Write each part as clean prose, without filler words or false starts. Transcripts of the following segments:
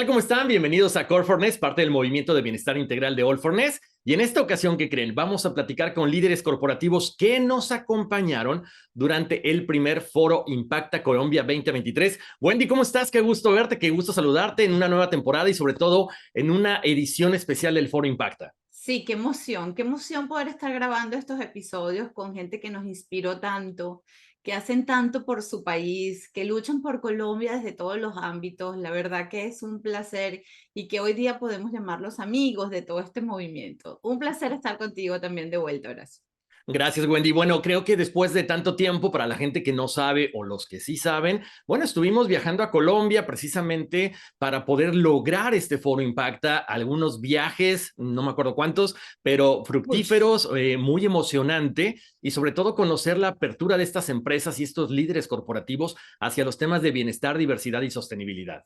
tal? ¿Cómo están? Bienvenidos a Core 4Ness, parte del movimiento de bienestar integral de All 4Ness. Y en esta ocasión, ¿qué creen? Vamos a platicar con líderes corporativos que nos acompañaron durante el primer Foro Impacta Colombia 2023. Wendy, ¿cómo estás? Qué gusto verte, qué gusto saludarte en una nueva temporada y sobre todo en una edición especial del Foro Impacta. Sí, qué emoción poder estar grabando estos episodios con gente que nos inspiró tanto, que hacen tanto por su país, que luchan por Colombia desde todos los ámbitos. La verdad que es un placer y que hoy día podemos llamarlos amigos de todo este movimiento. Un placer estar contigo también de vuelta, Horacio. Gracias, Wendy. Bueno, creo que después de tanto tiempo, para la gente que no sabe o los que sí saben, bueno, estuvimos viajando a Colombia precisamente para poder lograr este Foro Impacta, algunos viajes, no me acuerdo cuántos, pero Uy. fructíferos, muy emocionante y sobre todo conocer la apertura de estas empresas y estos líderes corporativos hacia los temas de bienestar, diversidad y sostenibilidad.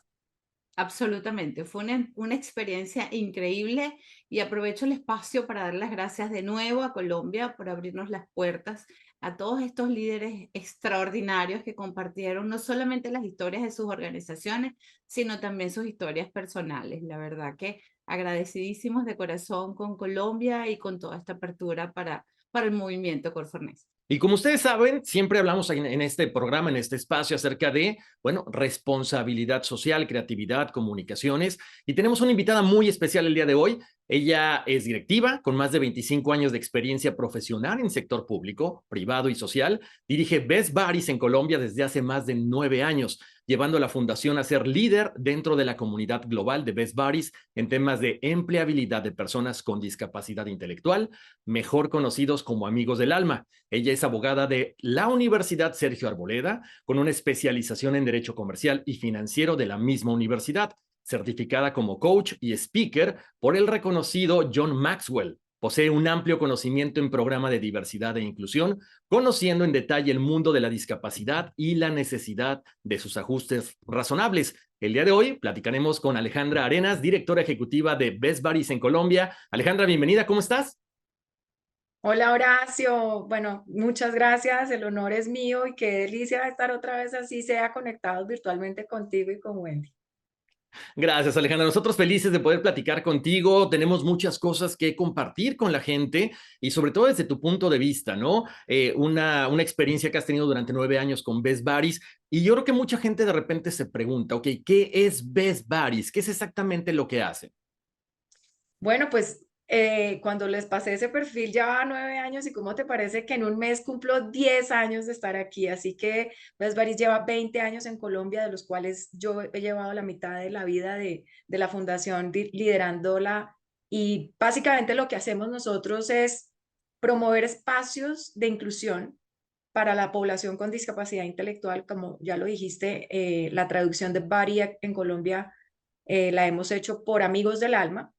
Absolutamente, fue una experiencia increíble y aprovecho el espacio para dar las gracias de nuevo a Colombia por abrirnos las puertas a todos estos líderes extraordinarios que compartieron no solamente las historias de sus organizaciones, sino también sus historias personales. La verdad que agradecidísimos de corazón con Colombia y con toda esta apertura para el movimiento Corfornés. Y como ustedes saben, siempre hablamos en este programa, en este espacio, acerca de, bueno, responsabilidad social, creatividad, comunicaciones. Y tenemos una invitada muy especial el día de hoy. Ella es directiva, con más de 25 años de experiencia profesional en sector público, privado y social. Dirige Best Buddies en Colombia desde hace más de 9 años, llevando a la fundación a ser líder dentro de la comunidad global de Best Buddies en temas de empleabilidad de personas con discapacidad intelectual, mejor conocidos como amigos del alma. Ella es abogada de la Universidad Sergio Arboleda, con una especialización en Derecho Comercial y Financiero de la misma universidad, certificada como coach y speaker por el reconocido John Maxwell. Posee un amplio conocimiento en programa de diversidad e inclusión, conociendo en detalle el mundo de la discapacidad y la necesidad de sus ajustes razonables. El día de hoy platicaremos con Alejandra Arenas, directora ejecutiva de Best Buddies en Colombia. Alejandra, bienvenida, ¿cómo estás? Hola Horacio, bueno, muchas gracias, el honor es mío y qué delicia estar otra vez así, sea conectados virtualmente contigo y con Wendy. Gracias, Alejandra. Nosotros felices de poder platicar contigo. Tenemos muchas cosas que compartir con la gente y sobre todo desde tu punto de vista, ¿no? Una experiencia que has tenido durante 9 años con Best Buddies y yo creo que mucha gente de repente se pregunta, ok, ¿qué es Best Buddies? ¿Qué es exactamente lo que hace? Bueno, pues cuando les pasé ese perfil llevaba 9 años y cómo te parece que en un mes cumplo 10 años de estar aquí, así que Best Buddies lleva 20 años en Colombia, de los cuales yo he llevado la mitad de la vida de la fundación liderándola y básicamente lo que hacemos nosotros es promover espacios de inclusión para la población con discapacidad intelectual, como ya lo dijiste, la traducción de Bari en Colombia la hemos hecho por Amigos del Alma.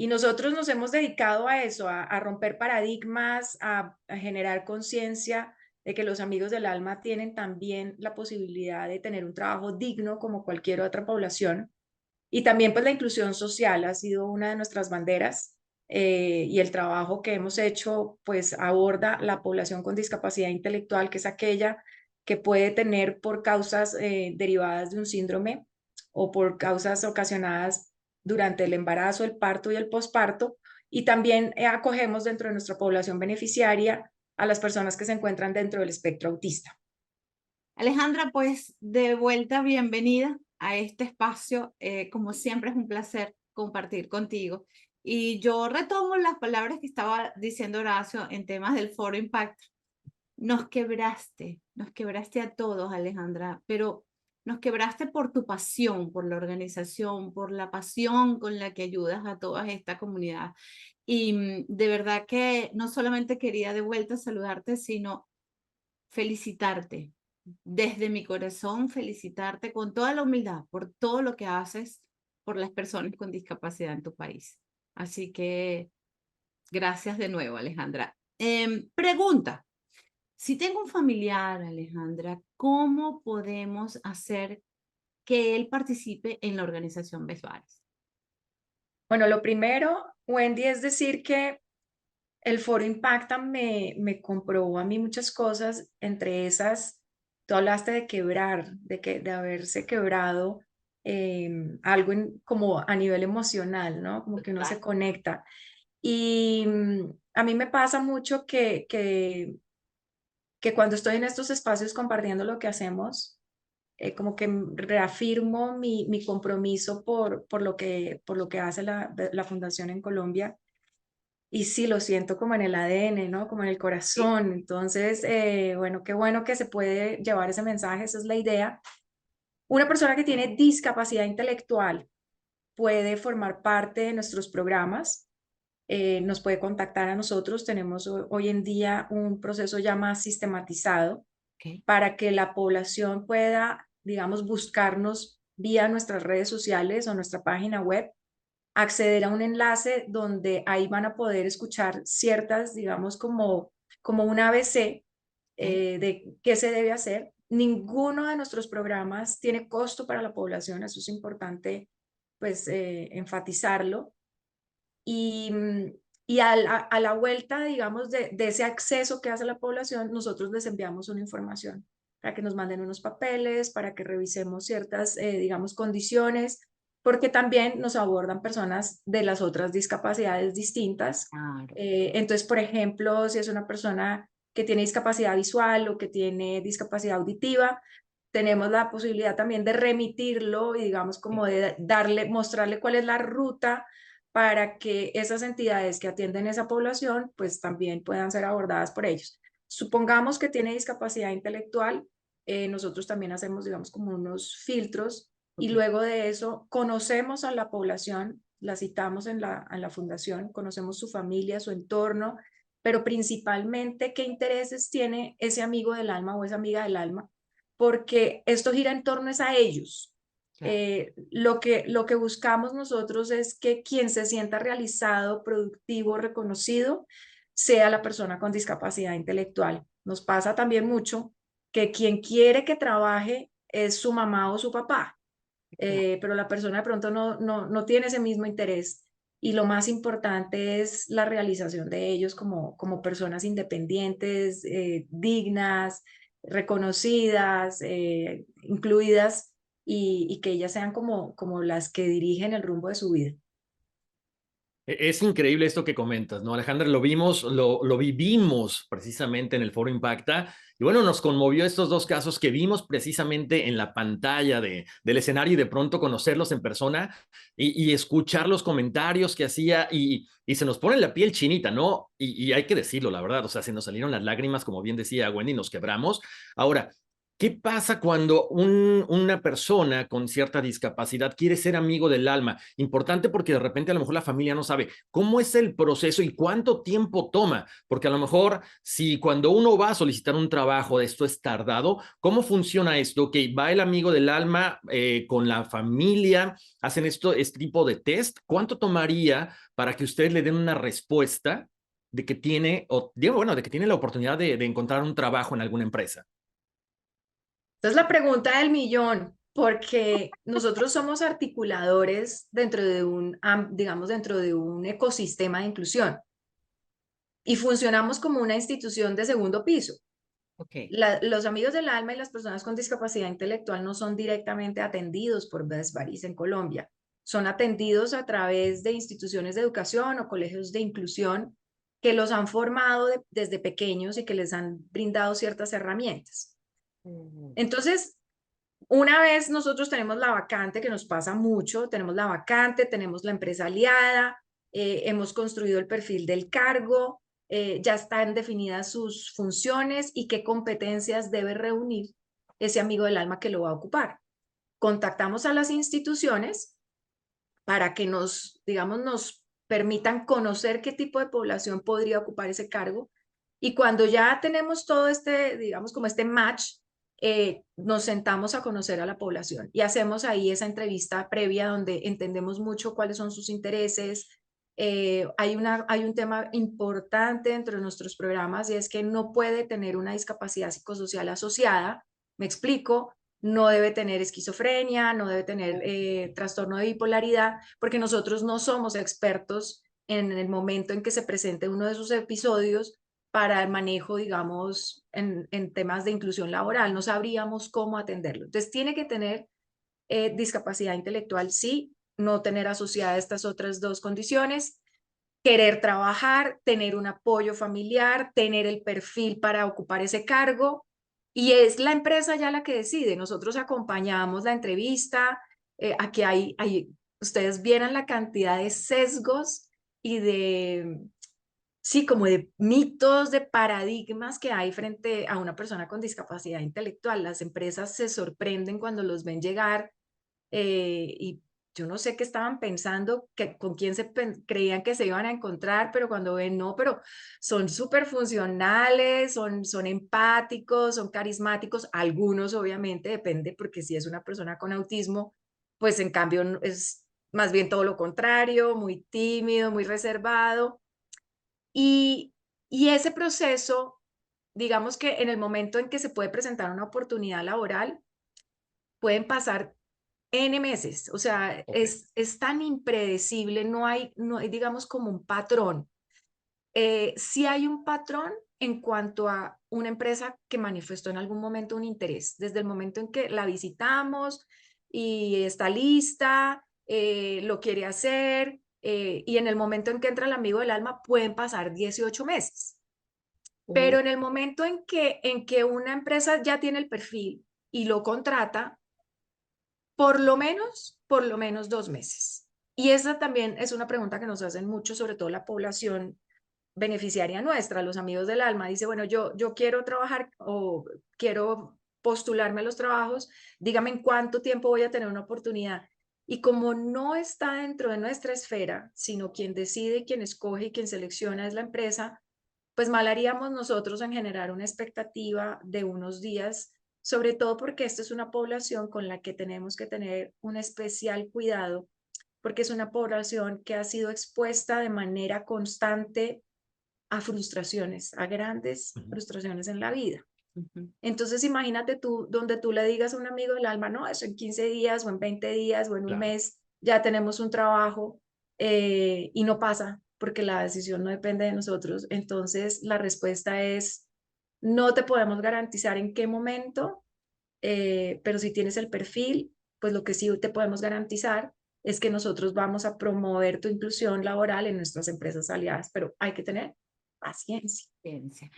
Y nosotros nos hemos dedicado a eso, a romper paradigmas, a generar conciencia de que los amigos del alma tienen también la posibilidad de tener un trabajo digno como cualquier otra población. Y también pues la inclusión social ha sido una de nuestras banderas y el trabajo que hemos hecho pues aborda la población con discapacidad intelectual, que es aquella que puede tener por causas derivadas de un síndrome o por causas ocasionadas durante el embarazo, el parto y el posparto. Y también acogemos dentro de nuestra población beneficiaria a las personas que se encuentran dentro del espectro autista. Alejandra, pues de vuelta, bienvenida a este espacio. Como siempre es un placer compartir contigo. Y yo retomo las palabras que estaba diciendo Horacio en temas del Foro Impact. Nos quebraste a todos, Alejandra, pero nos quebraste por tu pasión, por la organización, por la pasión con la que ayudas a toda esta comunidad. Y de verdad que no solamente quería de vuelta saludarte, sino felicitarte desde mi corazón, felicitarte con toda la humildad por todo lo que haces por las personas con discapacidad en tu país. Así que gracias de nuevo, Alejandra. Pregunta, si tengo un familiar, Alejandra, ¿cómo podemos hacer que él participe en la organización Besbares? Bueno, lo primero, Wendy, es decir que el foro Impacta me comprobó a mí muchas cosas, entre esas, tú hablaste de quebrar, de haberse quebrado algo como a nivel emocional, ¿no? Como que uno se conecta. Y a mí me pasa mucho que cuando estoy en estos espacios compartiendo lo que hacemos, como que reafirmo mi compromiso por lo que hace la Fundación en Colombia. Y sí, lo siento como en el ADN, ¿no? Como en el corazón. Entonces, bueno, qué bueno que se puede llevar ese mensaje, esa es la idea. Una persona que tiene discapacidad intelectual puede formar parte de nuestros programas, nos puede contactar a nosotros. Tenemos hoy en día un proceso ya más sistematizado para que la población pueda, digamos, buscarnos vía nuestras redes sociales o nuestra página web, acceder a un enlace donde ahí van a poder escuchar ciertas, digamos, como un ABC de qué se debe hacer. Ninguno de nuestros programas tiene costo para la población, eso es importante pues enfatizarlo. Y, y a la vuelta, digamos, de ese acceso que hace la población, nosotros les enviamos una información para que nos manden unos papeles, para que revisemos ciertas, digamos, condiciones, porque también nos abordan personas de las otras discapacidades distintas. Claro. Entonces, por ejemplo, si es una persona que tiene discapacidad visual o que tiene discapacidad auditiva, tenemos la posibilidad también de remitirlo y digamos como de mostrarle cuál es la ruta para que esas entidades que atienden esa población pues también puedan ser abordadas por ellos. Supongamos que tiene discapacidad intelectual, nosotros también hacemos digamos como unos filtros y luego de eso conocemos a la población, la citamos en la fundación, conocemos su familia, su entorno, pero principalmente qué intereses tiene ese amigo del alma o esa amiga del alma, porque esto gira en torno a ellos. Claro. Lo que buscamos nosotros es que quien se sienta realizado, productivo, reconocido, sea la persona con discapacidad intelectual. Nos pasa también mucho que quien quiere que trabaje es su mamá o su papá, pero la persona de pronto no tiene ese mismo interés. Y lo más importante es la realización de ellos como personas independientes, dignas, reconocidas, incluidas y que ellas sean como las que dirigen el rumbo de su vida. Es increíble esto que comentas, ¿no, Alejandra? Lo vimos, lo vivimos precisamente en el Foro Impacta. Y bueno, nos conmovió estos dos casos que vimos precisamente en la pantalla del escenario y de pronto conocerlos en persona y escuchar los comentarios que hacía y se nos pone la piel chinita, ¿no? Y hay que decirlo, la verdad, o sea, se nos salieron las lágrimas, como bien decía Wendy, nos quebramos. Ahora, ¿qué pasa cuando una persona con cierta discapacidad quiere ser amigo del alma? Importante porque de repente a lo mejor la familia no sabe cómo es el proceso y cuánto tiempo toma, porque a lo mejor si cuando uno va a solicitar un trabajo esto es tardado, ¿cómo funciona esto? Ok, va el amigo del alma con la familia, hacen este tipo de test, ¿cuánto tomaría para que ustedes le den una respuesta de que tiene, o digo, bueno, de que tiene la oportunidad de encontrar un trabajo en alguna empresa? Entonces la pregunta del millón, porque nosotros somos articuladores dentro de digamos, dentro de un ecosistema de inclusión y funcionamos como una institución de segundo piso. Okay. Los amigos del alma y las personas con discapacidad intelectual no son directamente atendidos por Best Buddies en Colombia. Son atendidos a través de instituciones de educación o colegios de inclusión que los han formado desde pequeños y que les han brindado ciertas herramientas. Entonces, una vez nosotros tenemos la vacante, que nos pasa mucho, tenemos la vacante, tenemos la empresa aliada, hemos construido el perfil del cargo, ya están definidas sus funciones y qué competencias debe reunir ese amigo del alma que lo va a ocupar. Contactamos a las instituciones para que digamos, nos permitan conocer qué tipo de población podría ocupar ese cargo. Y cuando ya tenemos todo digamos, como este match, nos sentamos a conocer a la población y hacemos ahí esa entrevista previa donde entendemos mucho cuáles son sus intereses. Hay un tema importante dentro de nuestros programas y es que no puede tener una discapacidad psicosocial asociada. Me explico, no debe tener esquizofrenia, no debe tener trastorno de bipolaridad, porque nosotros no somos expertos en el momento en que se presente uno de sus episodios para el manejo, digamos, en temas de inclusión laboral. No sabríamos cómo atenderlo. Entonces, tiene que tener discapacidad intelectual sí, no tener asociadas estas otras dos condiciones, querer trabajar, tener un apoyo familiar, tener el perfil para ocupar ese cargo, y es la empresa ya la que decide. Nosotros acompañamos la entrevista, aquí ustedes vieran la cantidad de sesgos y de, sí, como de mitos, de paradigmas que hay frente a una persona con discapacidad intelectual. Las empresas se sorprenden cuando los ven llegar, y yo no sé qué estaban pensando, con quién creían que se iban a encontrar, pero cuando ven, no, pero son súper funcionales, son empáticos, son carismáticos, algunos obviamente, depende, porque si es una persona con autismo, pues en cambio es más bien todo lo contrario, muy tímido, muy reservado. Y, y ese proceso, digamos que en el momento en que se puede presentar una oportunidad laboral, pueden pasar N meses, o sea, Ok. es tan impredecible, no hay, digamos, como un patrón. Sí hay un patrón en cuanto a una empresa que manifestó en algún momento un interés, desde el momento en que la visitamos y está lista, lo quiere hacer, y en el momento en que entra el amigo del alma pueden pasar 18 meses. Pero en el momento en que una empresa ya tiene el perfil y lo contrata, por lo menos 2 meses. Y esa también es una pregunta que nos hacen mucho, sobre todo la población beneficiaria nuestra, los amigos del alma. Dice, bueno, yo quiero trabajar o quiero postularme a los trabajos, dígame en cuánto tiempo voy a tener una oportunidad. Y como no está dentro de nuestra esfera, sino quien decide, quien escoge y quien selecciona es la empresa, pues mal haríamos nosotros en generar una expectativa de unos días, sobre todo porque esta es una población con la que tenemos que tener un especial cuidado, porque es una población que ha sido expuesta de manera constante a frustraciones, a grandes frustraciones en la vida. Entonces imagínate tú, donde tú le digas a un amigo del alma, no, eso en 15 días o en 20 días o en un Claro. mes ya tenemos un trabajo, y no pasa porque la decisión no depende de nosotros. Entonces la respuesta es, no te podemos garantizar en qué momento, pero si tienes el perfil, pues lo que sí te podemos garantizar es que nosotros vamos a promover tu inclusión laboral en nuestras empresas aliadas, pero hay que tener paciencia. Experiencia.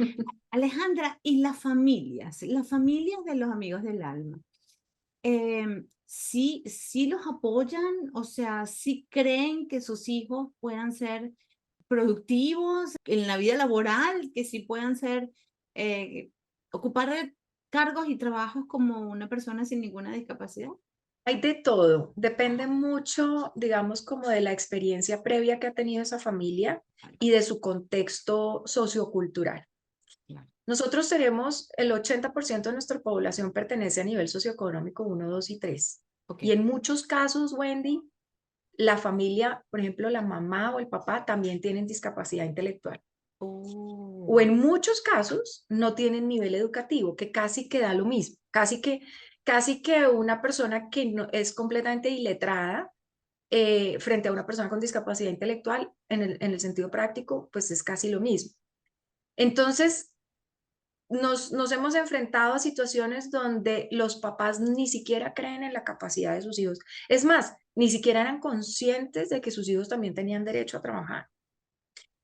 Alejandra, ¿y las familias? Las familias de los amigos del alma. Sí los apoyan, o sea, sí creen que sus hijos puedan ser productivos en la vida laboral, que sí puedan ser, ocupar cargos y trabajos como una persona sin ninguna discapacidad. Hay de todo, depende mucho, digamos, como de la experiencia previa que ha tenido esa familia y de su contexto sociocultural. Claro. Nosotros tenemos el 80% de nuestra población pertenece a nivel socioeconómico 1, 2 y 3. Ok. Y en muchos casos, Wendy, la familia, por ejemplo, la mamá o el papá también tienen discapacidad intelectual. Oh. O en muchos casos no tienen nivel educativo, que casi que da lo mismo, casi que una persona que no, es completamente iletrada, frente a una persona con discapacidad intelectual, en el sentido práctico, pues es casi lo mismo. Entonces, nos hemos enfrentado a situaciones donde los papás ni siquiera creen en la capacidad de sus hijos. Es más, ni siquiera eran conscientes de que sus hijos también tenían derecho a trabajar.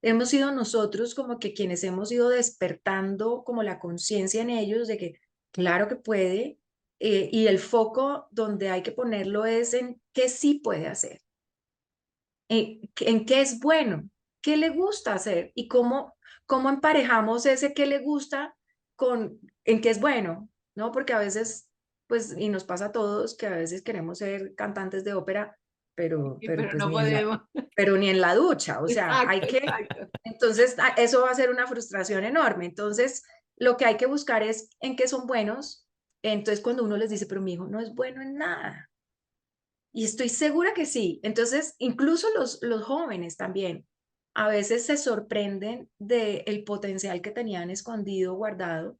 Hemos sido nosotros como que quienes hemos ido despertando como la conciencia en ellos de que claro que puede, y el foco donde hay que ponerlo es en qué sí puede hacer, en qué es bueno, qué le gusta hacer y cómo emparejamos ese qué le gusta con en qué es bueno, ¿no? Porque a veces, pues, y nos pasa a todos que a veces queremos ser cantantes de ópera, pero Pero pues no podemos. pero ni en la ducha, o sea, Exacto, hay que, exacto. entonces eso va a ser una frustración enorme. Entonces, lo que hay que buscar es en qué son buenos. Entonces, cuando uno les dice, pero mi hijo no es bueno en nada, y estoy segura que sí. Entonces, incluso los jóvenes también a veces se sorprenden del potencial que tenían escondido, guardado,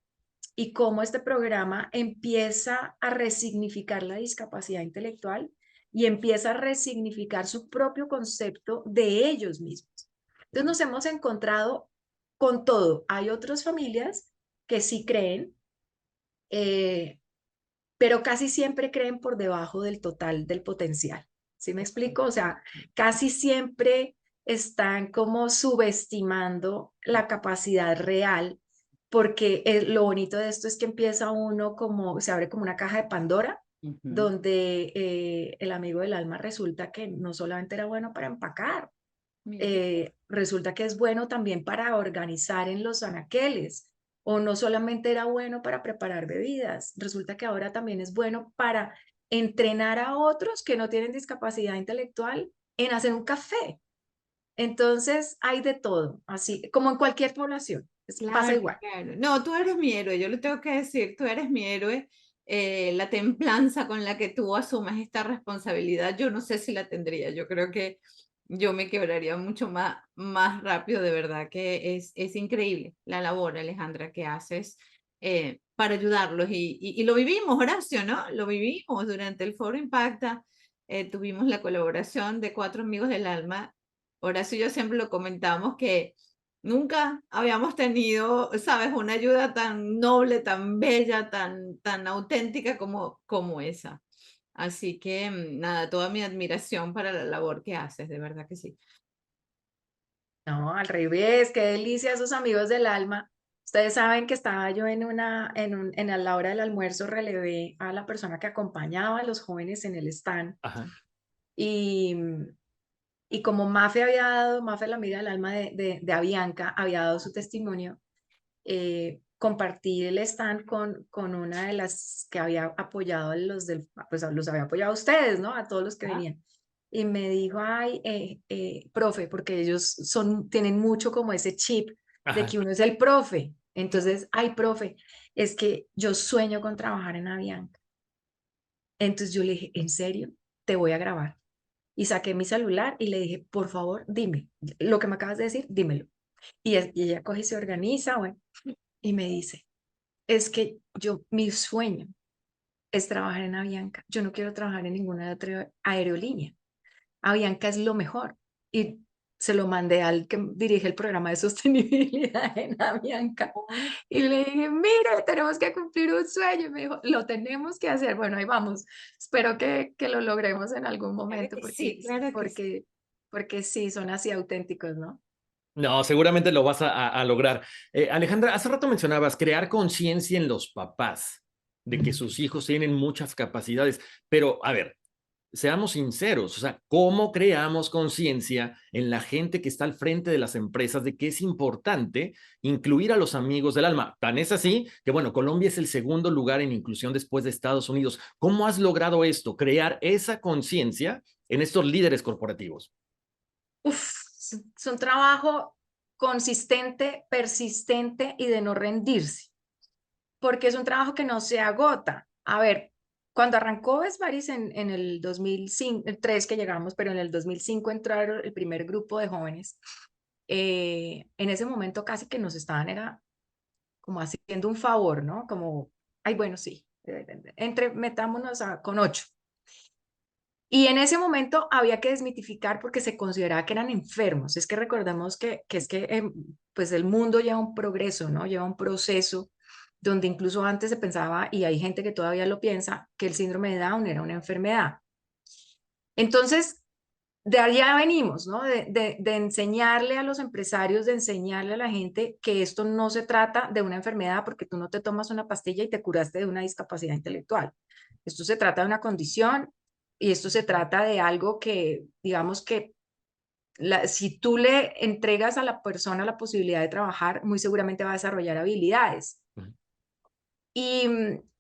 y cómo este programa empieza a resignificar la discapacidad intelectual y empieza a resignificar su propio concepto de ellos mismos. Entonces nos hemos encontrado con todo. Hay otras familias que sí creen, eh, pero casi siempre creen por debajo del total del potencial. ¿Sí me explico? O sea, casi siempre están como subestimando la capacidad real, porque lo bonito de esto es que empieza uno como, se abre como una caja de Pandora, donde el amigo del alma resulta que no solamente era bueno para empacar, resulta que es bueno también para organizar en los anaqueles, o no solamente era bueno para preparar bebidas, resulta que ahora también es bueno para entrenar a otros que no tienen discapacidad intelectual en hacer un café. Entonces hay de todo, así como en cualquier población, pasa Claro, igual. claro. No, tú eres mi héroe, yo le tengo que decir, tú eres mi héroe. La templanza con la que tú asumes esta responsabilidad, yo no sé si la tendría. Yo creo que yo me quebraría mucho más rápido, de verdad que es increíble la labor, Alejandra, que haces para ayudarlos. Y lo vivimos, Horacio, ¿no? Lo vivimos durante el Foro Impacta. Tuvimos la colaboración de 4 amigos del alma. Horacio y yo siempre lo comentamos que nunca habíamos tenido, sabes, una ayuda tan noble, tan bella, tan auténtica como esa. Así que nada, toda mi admiración para la labor que haces, de verdad que sí. No, al revés, qué delicia esos amigos del alma. Ustedes saben que estaba yo en la hora del almuerzo, relevé a la persona que acompañaba a los jóvenes en el stand. Ajá. Y, y como Mafe había dado, Mafe, la amiga del alma de Avianca, había dado su testimonio, compartí el stand con una de las que había apoyado a pues los había apoyado a ustedes, ¿no? A todos los que Ajá. venían. Y me dijo, ay, profe, porque ellos tienen mucho como ese chip de Ajá. que uno es el profe. Entonces, ay, profe, es que yo sueño con trabajar en Avianca. Entonces yo le dije, ¿en serio? Te voy a grabar. Y saqué mi celular y le dije, por favor, dime, lo que me acabas de decir, dímelo. Y ella coge y se organiza, bueno, y me dice, es que mi sueño es trabajar en Avianca. Yo no quiero trabajar en ninguna otra aerolínea. Avianca es lo mejor. Y se lo mandé al que dirige el programa de sostenibilidad en Avianca. Ay, Y le dije, mire, tenemos que cumplir un sueño. Y me dijo, lo tenemos que hacer. Bueno, ahí vamos. Espero que lo logremos en algún claro momento que sí, claro que sí. porque sí, son así auténticos, ¿no? No, seguramente lo vas a lograr. Alejandra, hace rato mencionabas crear conciencia en los papás de que sus hijos tienen muchas capacidades, pero a ver, seamos sinceros, o sea, ¿cómo creamos conciencia en la gente que está al frente de las empresas de que es importante incluir a los amigos del alma? Tan es así que, bueno, Colombia es el segundo lugar en inclusión después de Estados Unidos. ¿Cómo has logrado esto, crear esa conciencia en estos líderes corporativos? Uf, es un trabajo consistente, persistente y de no rendirse, porque es un trabajo que no se agota. A ver, cuando arrancó Vesvaris en el 2005, el 3 que llegamos, pero en el 2005 entraron el primer grupo de jóvenes. En ese momento casi que nos estaban, era como haciendo un favor, ¿no? Como, ay, bueno, sí, metámonos con 8. Y en ese momento había que desmitificar porque se consideraba que eran enfermos. Es que recordemos que pues el mundo lleva un progreso, ¿no? Lleva un proceso donde incluso antes se pensaba, y hay gente que todavía lo piensa, que el síndrome de Down era una enfermedad. Entonces, de allá venimos, ¿no? De enseñarle a los empresarios, de enseñarle a la gente que esto no se trata de una enfermedad porque tú no te tomas una pastilla y te curaste de una discapacidad intelectual. Esto se trata de una condición y esto se trata de algo que, digamos que si tú le entregas a la persona la posibilidad de trabajar, muy seguramente va a desarrollar habilidades. Y,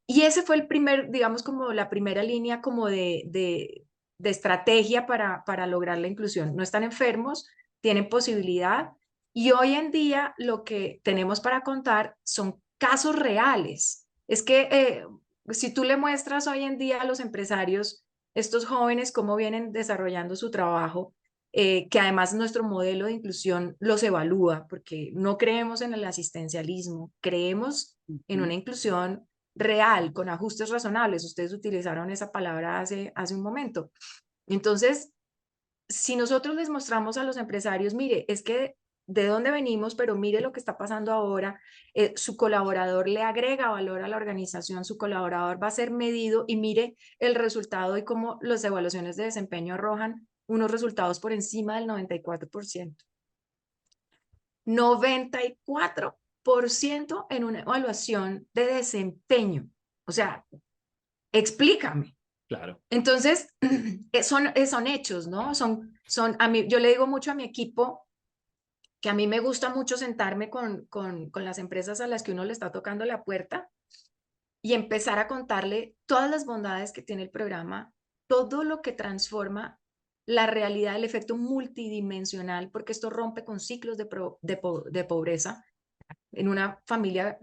y ese fue el primer, digamos, como la primera línea como de estrategia para lograr la inclusión. No están enfermos, tienen posibilidad y hoy en día lo que tenemos para contar son casos reales. Es que si tú le muestras hoy en día a los empresarios, estos jóvenes, cómo vienen desarrollando su trabajo, que además nuestro modelo de inclusión los evalúa, porque no creemos en el asistencialismo, creemos en una inclusión real, con ajustes razonables. Ustedes utilizaron esa palabra hace un momento. Entonces, si nosotros les mostramos a los empresarios, mire, es que de dónde venimos, pero mire lo que está pasando ahora. Su colaborador le agrega valor a la organización, su colaborador va a ser medido y mire el resultado y cómo las evaluaciones de desempeño arrojan unos resultados por encima del 94%. 94% en una evaluación de desempeño. O sea, explícame. Claro. Entonces, son hechos, ¿no? A mí, yo le digo mucho a mi equipo que a mí me gusta mucho sentarme con las empresas a las que uno le está tocando la puerta y empezar a contarle todas las bondades que tiene el programa, todo lo que transforma la realidad, el efecto multidimensional, porque esto rompe con ciclos de pobreza. En una familia,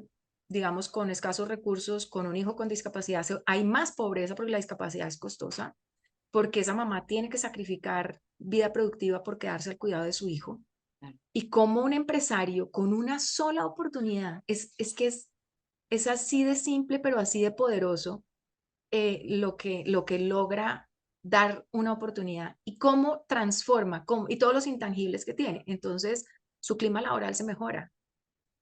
digamos, con escasos recursos, con un hijo con discapacidad, hay más pobreza porque la discapacidad es costosa, porque esa mamá tiene que sacrificar vida productiva por quedarse al cuidado de su hijo. Y como un empresario con una sola oportunidad, es así de simple, pero así de poderoso lo que logra dar una oportunidad y cómo transforma y todos los intangibles que tiene. Entonces, su clima laboral se mejora.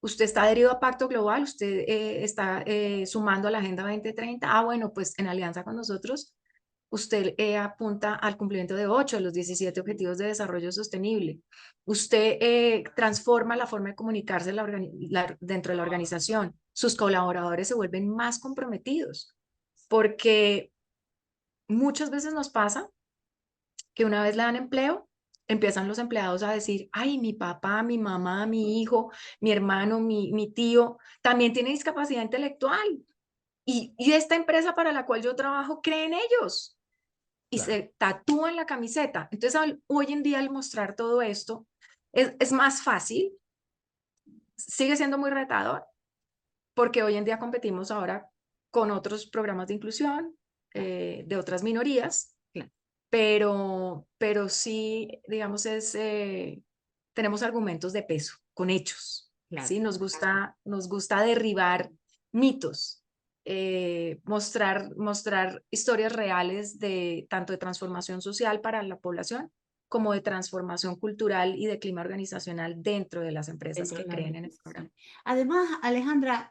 Usted está adherido a Pacto Global, usted está sumando a la Agenda 2030. Ah, bueno, pues en alianza con nosotros, usted apunta al cumplimiento de 8 de los 17 Objetivos de Desarrollo Sostenible. Usted transforma la forma de comunicarse dentro de la organización. Sus colaboradores se vuelven más comprometidos, porque muchas veces nos pasa que una vez le dan empleo, empiezan los empleados a decir, ay, mi papá, mi mamá, mi hijo, mi hermano, mi tío, también tiene discapacidad intelectual. Y esta empresa para la cual yo trabajo cree en ellos. Y Claro. se tatúan la camiseta. Entonces, hoy en día, al mostrar todo esto, es más fácil. Sigue siendo muy retador, porque hoy en día competimos ahora con otros programas de inclusión de otras minorías, pero sí, digamos, tenemos argumentos de peso, con hechos. ¿Sí? Nos gusta derribar mitos, mostrar historias reales tanto de transformación social para la población como de transformación cultural y de clima organizacional dentro de las empresas que creen en el programa. Además, Alejandra,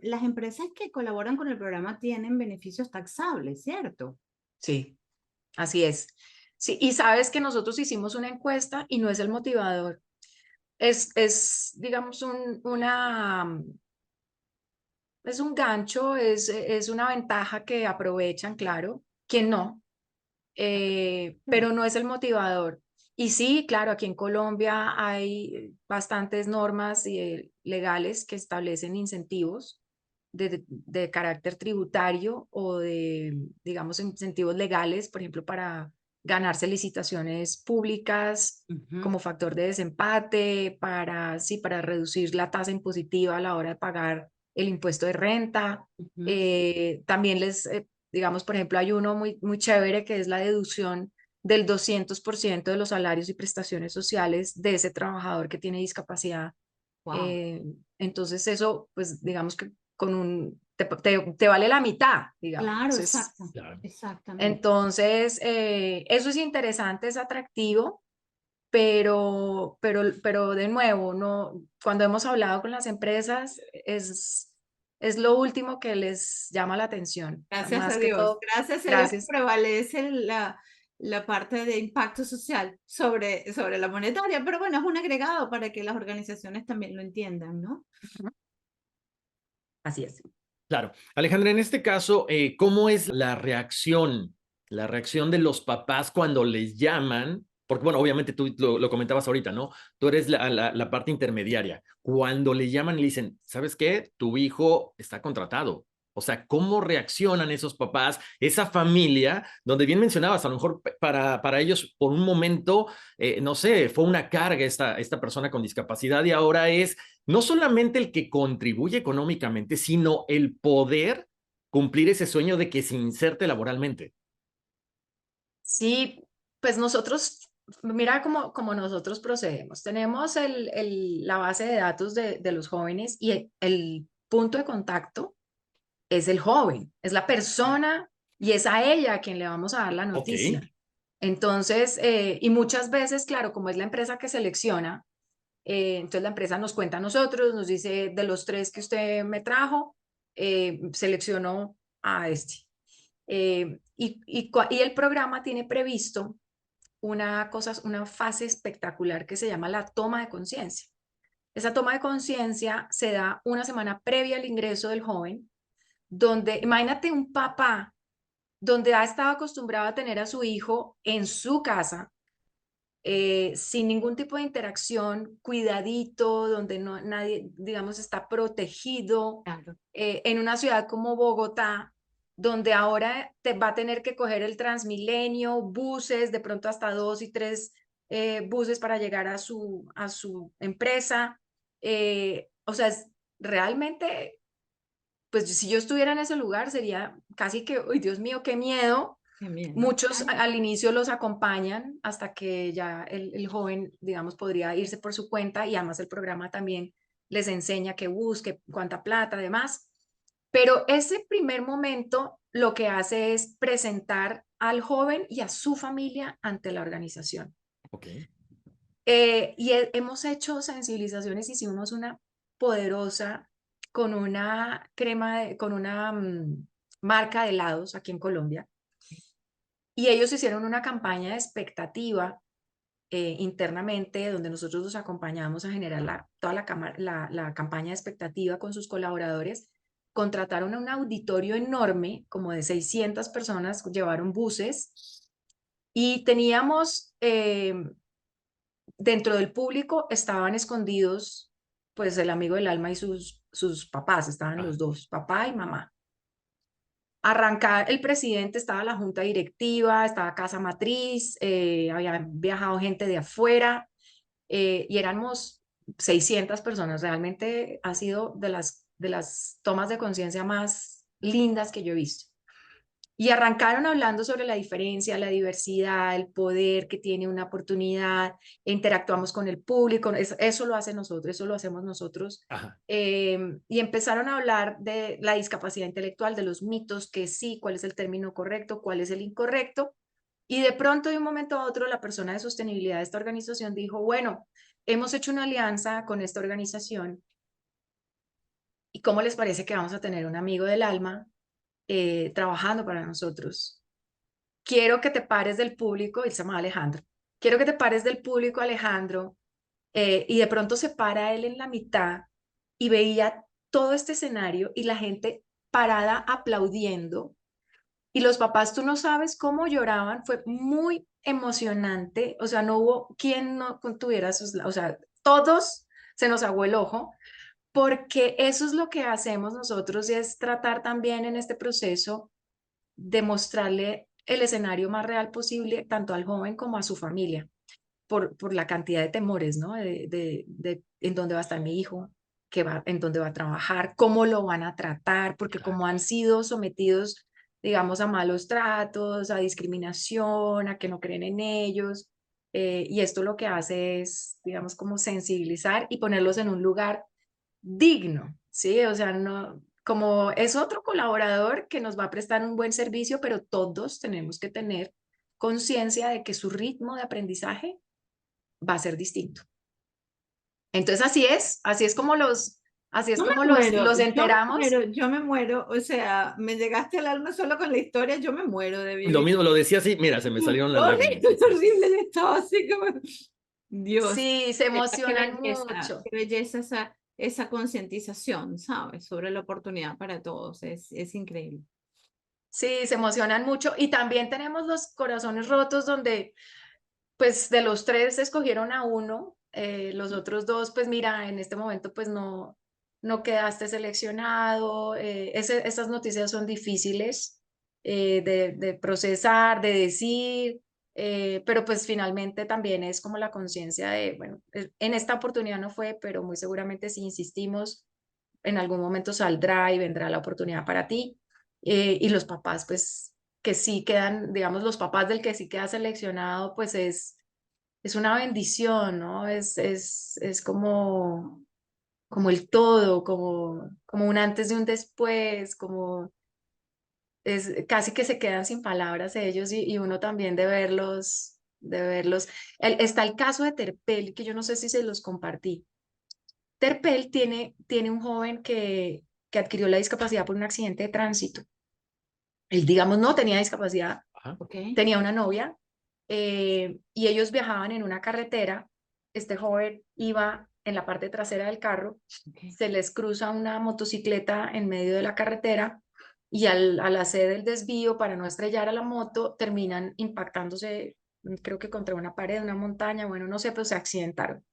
las empresas que colaboran con el programa tienen beneficios taxables, ¿cierto? Sí, así es. Sí, y sabes que nosotros hicimos una encuesta y no es el motivador. Digamos, es un gancho, es una ventaja que aprovechan, claro, quien no, pero no es el motivador. Y sí, claro, aquí en Colombia hay bastantes normas legales que establecen incentivos de carácter tributario o digamos, incentivos legales, por ejemplo, para ganarse licitaciones públicas como factor de desempate, para reducir la tasa impositiva a la hora de pagar el impuesto de renta. También digamos, por ejemplo, hay uno muy chévere que es la deducción del 200% de los salarios y prestaciones sociales de ese trabajador que tiene discapacidad. Wow. Entonces eso, pues digamos que te vale la mitad, digamos. Claro, exacto. Claro. Exactamente. Entonces, eso es interesante, es atractivo, pero de nuevo, no, cuando hemos hablado con las empresas, es lo último que les llama la atención. Gracias Más a que Dios. todo, Gracias a Dios que gracias. prevalece la parte de impacto social sobre la monetaria, pero bueno, es un agregado para que las organizaciones también lo entiendan, ¿no? Así es. Claro. Alejandra, en este caso, ¿cómo es la reacción de los papás cuando les llaman? Porque, bueno, obviamente tú lo comentabas ahorita, ¿no? Tú eres la parte intermediaria. Cuando le llaman y le dicen, ¿sabes qué? Tu hijo está contratado. O sea, ¿cómo reaccionan esos papás, esa familia, donde bien mencionabas, a lo mejor para ellos por un momento, no sé, fue una carga esta persona con discapacidad y ahora es no solamente el que contribuye económicamente, sino el poder cumplir ese sueño de que se inserte laboralmente? Sí, pues nosotros, mira cómo nosotros procedemos. Tenemos la base de datos de los jóvenes y el punto de contacto es el joven, es la persona y es a ella a quien le vamos a dar la noticia. Ok. Entonces, y muchas veces, claro, como es la empresa que selecciona, Entonces la empresa nos cuenta a nosotros, nos dice, de los 3 que usted me trajo, seleccionó a este. Y el programa tiene previsto una fase espectacular que se llama la toma de conciencia. Esa toma de conciencia se da una semana previa al ingreso del joven, donde imagínate un papá donde ha estado acostumbrado a tener a su hijo en su casa, sin ningún tipo de interacción, cuidadito, donde nadie, digamos, está protegido, Claro. en una ciudad como Bogotá, donde ahora te va a tener que coger el Transmilenio, buses, de pronto hasta 2 y 3 buses para llegar a su empresa. O sea, realmente, pues si yo estuviera en ese lugar, sería casi que, uy, Dios mío, qué miedo. Qué miedo. Muchos al inicio los acompañan hasta que ya el joven, digamos, podría irse por su cuenta, y además el programa también les enseña que busque, cuánta plata, además. Pero ese primer momento lo que hace es presentar al joven y a su familia ante la organización. Ok. Hemos hecho sensibilizaciones, hicimos una poderosa con una con una marca de helados aquí en Colombia. Y ellos hicieron una campaña de expectativa internamente, donde nosotros los acompañamos a generar toda la campaña de expectativa con sus colaboradores. Contrataron a un auditorio enorme, como de 600 personas, llevaron buses, y teníamos, dentro del público estaban escondidos, pues el amigo del alma y sus papás, estaban los dos, papá y mamá. Arrancar el presidente, estaba la junta directiva, estaba Casa Matriz, había viajado gente de afuera, y éramos 600 personas. Realmente ha sido de las tomas de conciencia más lindas que yo he visto. Y arrancaron hablando sobre la diferencia, la diversidad, el poder que tiene una oportunidad, interactuamos con el público, eso lo hace nosotros, eso lo hacemos nosotros. Ajá. Y empezaron a hablar de la discapacidad intelectual, de los mitos, que sí, cuál es el término correcto, cuál es el incorrecto. Y de pronto, de un momento a otro, la persona de sostenibilidad de esta organización dijo, bueno, hemos hecho una alianza con esta organización, ¿y cómo les parece que vamos a tener un amigo del alma trabajando para nosotros? Quiero que te pares del público, él se llama Alejandro, quiero que te pares del público, Alejandro, y de pronto se para él en la mitad y veía todo este escenario y la gente parada aplaudiendo, y los papás, tú no sabes cómo lloraban, fue muy emocionante, o sea, no hubo quien no tuviera o sea, todos se nos aguó el ojo, porque eso es lo que hacemos nosotros, y es tratar también en este proceso de mostrarle el escenario más real posible, tanto al joven como a su familia, por la cantidad de temores, ¿no? De en dónde va a estar mi hijo, en dónde va a trabajar, cómo lo van a tratar, porque Claro. como han sido sometidos, digamos, a malos tratos, a discriminación, a que no creen en ellos, y esto lo que hace es, digamos, como sensibilizar y ponerlos en un lugar digno, ¿sí? O sea, no, como es otro colaborador que nos va a prestar un buen servicio, pero todos tenemos que tener conciencia de que su ritmo de aprendizaje va a ser distinto. Entonces así es como así es Yo me como muero, los enteramos. yo me muero, o sea, me llegaste al alma solo con la historia, yo me muero de Lo vivir. mismo lo decía así, mira, se me salieron las lágrimas. Horrible, horrible, yo estaba así como, Dios, Sí, se qué emocionan mucho. belleza esa concientización, ¿sabes? Sobre la oportunidad para todos, es increíble. Sí, se emocionan mucho. Y también tenemos los corazones rotos donde, pues, de los 3 escogieron a uno, los otros 2, pues mira, en este momento, pues no quedaste seleccionado. Esas noticias son difíciles de procesar, de decir, pero pues finalmente también es como la conciencia de, bueno, en esta oportunidad no fue, pero muy seguramente si insistimos, en algún momento saldrá y vendrá la oportunidad para ti. Y los papás, pues, que sí quedan, digamos, los papás del que sí queda seleccionado, pues es una bendición, ¿no? Es como el todo, como un antes y un después, como es casi que se quedan sin palabras ellos, y uno también de verlos de verlos. Está el caso de Terpel, que yo no sé si se los compartí. Terpel tiene un joven que adquirió la discapacidad por un accidente de tránsito. Él, digamos, no tenía discapacidad, Ajá. Ok. tenía una novia y ellos viajaban en una carretera. Este joven iba en la parte trasera del carro, Ok. se les cruza una motocicleta en medio de la carretera y al hacer el desvío para no estrellar a la moto, terminan impactándose, creo que contra una pared, una montaña, bueno, no sé, pero se accidentaron.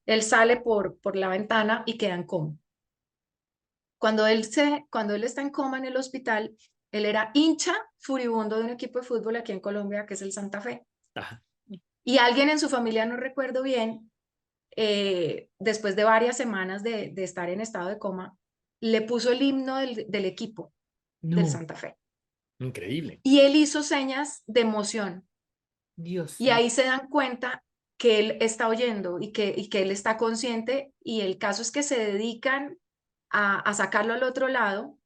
Él sale por la ventana y queda en coma. Cuando él está en coma en el hospital, él era hincha furibundo de un equipo de fútbol aquí en Colombia, que es el Santa Fe. Ajá. Y alguien en su familia, no recuerdo bien, después de varias semanas de estar en estado de coma, le puso el himno del equipo del No, Santa Fe. Increíble. Y él hizo señas de emoción. Dios Y mío. ahí se dan cuenta que él está oyendo y que él está consciente. Y el caso es que se dedican a sacarlo al otro lado.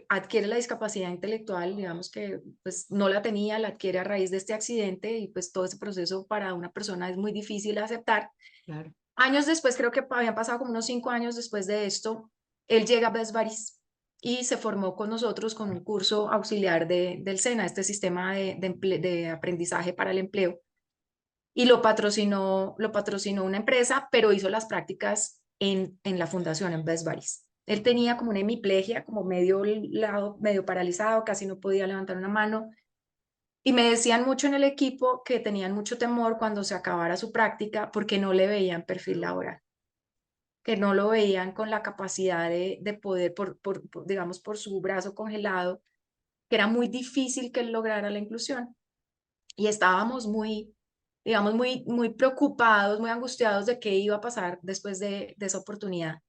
Adquiere la discapacidad intelectual, digamos que pues no la tenía, la adquiere a raíz de este accidente y pues todo ese proceso para una persona es muy difícil de aceptar. Claro. Años después, creo que habían pasado como unos 5 años después de esto, él llega a Best Buddies y se formó con nosotros con un curso auxiliar del SENA, este sistema de aprendizaje para el empleo, y lo patrocinó una empresa, pero hizo las prácticas en la fundación, en Best Buddies. Él tenía como una hemiplegia, como medio lado, medio paralizado, casi no podía levantar una mano. Y me decían mucho en el equipo que tenían mucho temor cuando se acabara su práctica porque no le veían perfil laboral, que no lo veían con la capacidad de poder, digamos, por su brazo congelado, que era muy difícil que él lograra la inclusión. Y estábamos muy, digamos, muy preocupados, muy angustiados de qué iba a pasar después de esa oportunidad.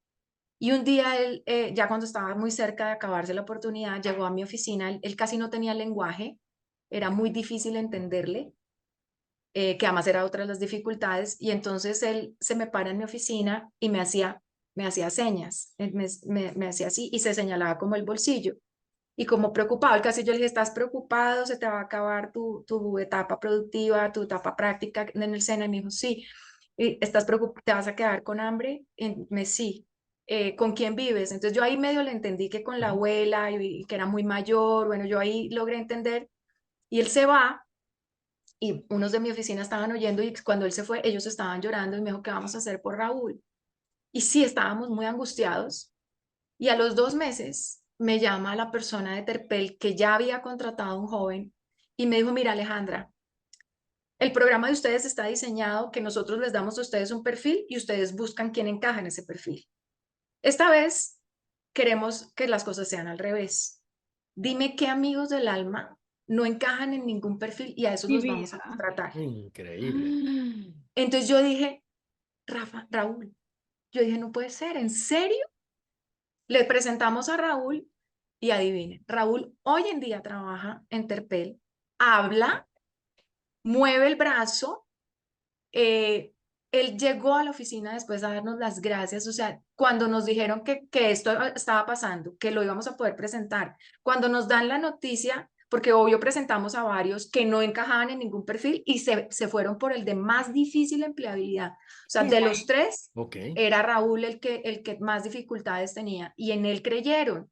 Y un día él, ya cuando estaba muy cerca de acabarse la oportunidad, llegó a mi oficina. Él casi no tenía lenguaje, era muy difícil entenderle, que además era otra de las dificultades. Y entonces él se me para en mi oficina y me hacía señas, él me hacía así y se señalaba como el bolsillo. Y como preocupado, él casi yo le dije, ¿estás preocupado? ¿Se te va a acabar tu etapa productiva, tu etapa práctica en el SENA? Y me dijo, sí. ¿Y estás preocupado? ¿Te vas a quedar con hambre? Y me sí. ¿Con quién vives? Entonces yo ahí medio le entendí que con la Ujú. abuela y que era muy mayor. Bueno, yo ahí logré entender. Y él se va y unos de mi oficina estaban oyendo y cuando él se fue, ellos estaban llorando y me dijo, ¿qué vamos a hacer por Raúl? Y sí, estábamos muy angustiados. Y a los 2 meses me llama la persona de Terpel que ya había contratado a un joven y me dijo, mira Alejandra, el programa de ustedes está diseñado que nosotros les damos a ustedes un perfil y ustedes buscan quién encaja en ese perfil. Esta vez queremos que las cosas sean al revés. Dime qué amigos del alma no encajan en ningún perfil y a esos Mi los vamos a vida. contratar. Increíble. Entonces yo dije, Raúl, yo dije, no puede ser, ¿en serio? Le presentamos a Raúl y adivine, Raúl hoy en día trabaja en Terpel, habla, mueve el brazo, eh, él llegó a la oficina después a darnos las gracias, o sea, cuando nos dijeron que esto estaba pasando, que lo íbamos a poder presentar, cuando nos dan la noticia, porque obvio presentamos a varios que no encajaban en ningún perfil y se fueron por el de más difícil empleabilidad, o sea, de los tres, Ok. era Raúl el que más dificultades tenía y en él creyeron.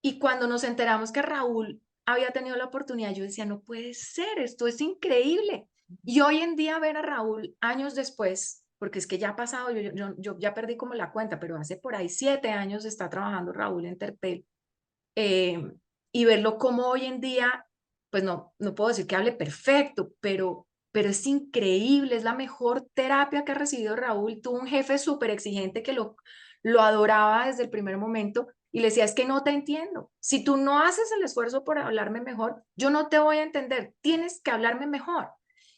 Y cuando nos enteramos que Raúl había tenido la oportunidad, yo decía, no puede ser, esto es increíble. Y hoy en día ver a Raúl años después, porque es que ya ha pasado, yo ya perdí como la cuenta, pero hace por ahí 7 años está trabajando Raúl en Terpel, eh, y verlo como hoy en día, pues no puedo decir que hable perfecto, pero es increíble, es la mejor terapia que ha recibido Raúl. Tuvo un jefe súper exigente que lo adoraba desde el primer momento y le decía, es que no te entiendo. Si tú no haces el esfuerzo por hablarme mejor, yo no te voy a entender, tienes que hablarme mejor.